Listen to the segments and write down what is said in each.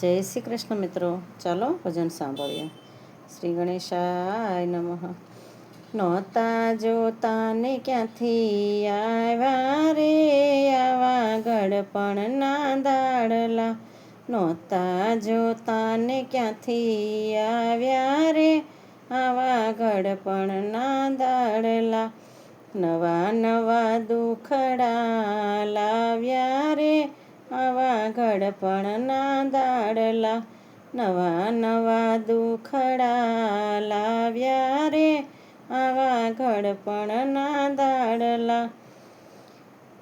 જય શ્રી કૃષ્ણ મિત્રો. ચાલો ભજન સાંભળીએ. શ્રી ગણેશાય નમઃ. નહોતા જોતા ને ક્યાંથી આવ્યા રે આવા ગડપણના દાડલા. નહોતા જોતા ને ક્યાંથી આવ્યા રે આવા ગડપણના દાડલા. નવા નવા દુખડા લાવ્યા રે આવા ગડપણના દાડલા. નવા નવા દુખડા લાવ્યા રે આવા ગડપણના દાડલા.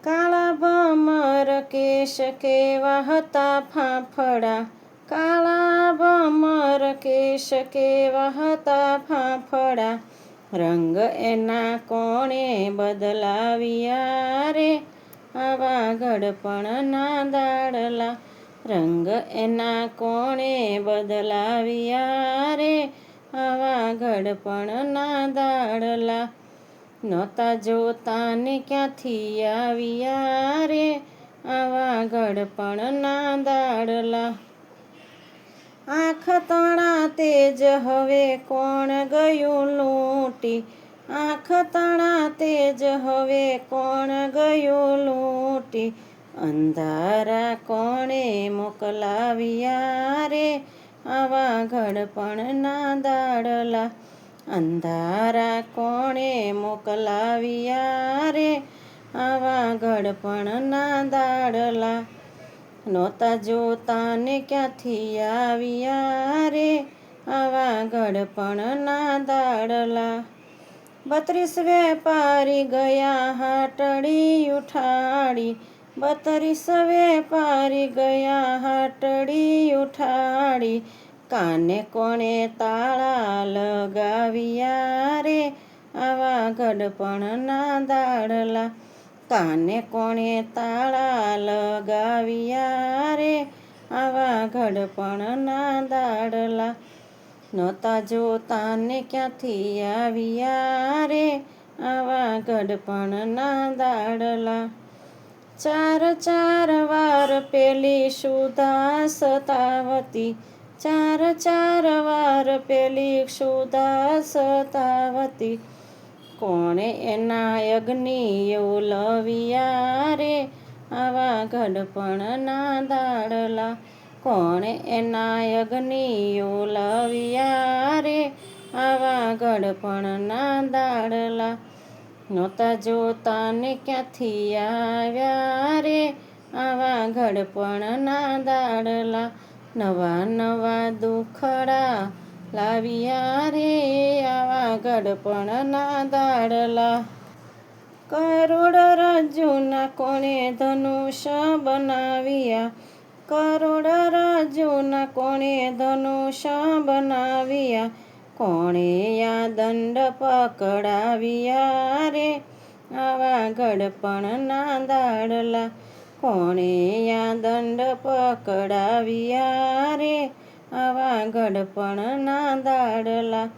કાળા ભમર કેશ કેવા હતા ફાફડા. કાળા ભમર કેશ કેવા હતા ફાફડા. રંગ એના કોણે બદલાવ્યા રે આવા ગડપણના દાડલા. રંગ એના કોણે બદલાવ્યા રે આવા ગડપણના દાડલા. નહોતા જોતા ને ક્યાંથી આવ્યા રે આવા ગડપણના દાડલા. આંખ તણા તેજ હવે કોણ ગયું લૂંટી. આંખ તણા તેજ હવે કોણ ગયું લૂંટી. અંધારા કોણે મોકલાવ્યા રે આવા ગડપણના દાડલા. અંધારા કોણે મોકલાવ્યા રે આવા ગડપણના દાડલા. નહોતા જોતા ને ક્યાંથી આવ્યા રે આવા ગડપણના દાડલા. 32 વેપારી ગયા હાટડી ઉઠાડી. 32 વેપારી ગયા હાટડી ઉઠાડી. કાને કોણે તાળા લગાવ્યા રે આવા ગડપણના દાડલા. કાને કોણે તાળા લગાવ્યા રે આવા ગડપણના દાડલા. નહોતા જોતા ને ક્યાંથી આવ્યા રે આવા ગડપણના દાડલા. 4 વાર પેલી સુધા સતાવતી. 4 વાર પેલી સુધા સતાવતી. કોણે એના અગ્નિ ઉલવ્યા રે આવા ગડપણના દાડલા. કોણે એના અગ્નિ ઉલવ્યા રે આવા ગડપણના દાડલા. નહોતા જોતા ને ક્યાંથી આવ્યા રે આવા ગડપણના દાડલા. નવા નવા દુખડા લાવ્યા રે આવા ગડપણના દાડલા. કરોડ રજ્જુના કોણે ધનુષ્ય બનાવ્યા. કરોડ રજ્જુના કોણે ધનુષ્ય બનાવ્યા. કોણે આ દંડ પકડાવ્યા રે આવા ગડપણના દાડલા. કોણે આ દંડ પકડાવ્યા રે આવા ગડપણના દાડલા.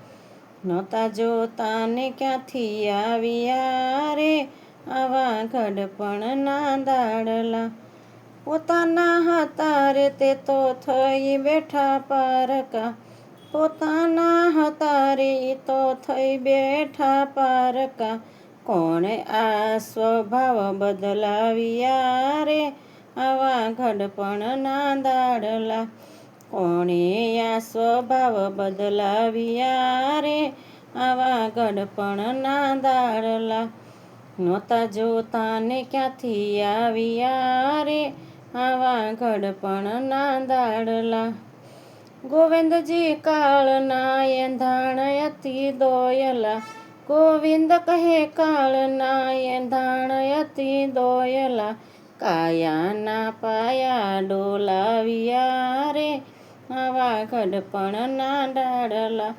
નહોતા જોતા ને ક્યાંથી આવ્યા રે આવા ગડપણના દાડલા. પોતાના હતા રે તે તો થઈ બેઠા પારકા. પોતાના હતા રે તો થઈ બેઠા પારકા. કોણે આ સ્વભાવ બદલાવ્યા રે આવા ગડપણના દાડલા. કોણે આ સ્વભાવ બદલાવ્યા રે આવા ગડપણના દાડલા. નહોતા જોતા ને ક્યાંથી આવ્યા રે આવા ગડપણના દાડલા. ગોવિંદજી કાળના એંધાણ અતિ દોયલા. ગોવિંદ કહે કાળના એંધાણ અતિ દોયલા. કાયાના પાયા ડોલાવ્યા રે આવા ગડપણના દાડલા.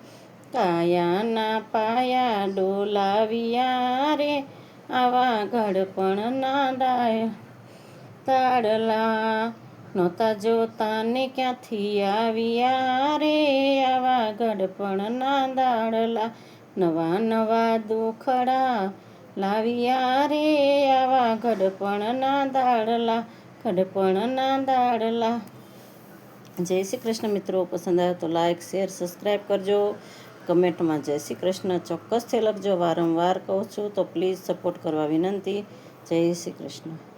કાયાના પાયા ડોલાવ્યા રે આવા ગડપણના દાડલા. નહોતા જોતા ને ક્યાંથી આવ્યા રે આવા ગડપણના દાડલા. નવા નવા દુખડા લાવ્યા રે આવા ગડપણના દાડલા. ગડપણના દાડલા. જય શ્રી કૃષ્ણ મિત્રો. પસંદ આવે તો લાઈક, શેર, સબસ્ક્રાઈબ કરજો. કમેન્ટમાં જય શ્રી કૃષ્ણ ચોક્કસથી લખજો. વારંવાર કહું છું તો પ્લીઝ સપોર્ટ કરવા વિનંતી. જય શ્રી કૃષ્ણ.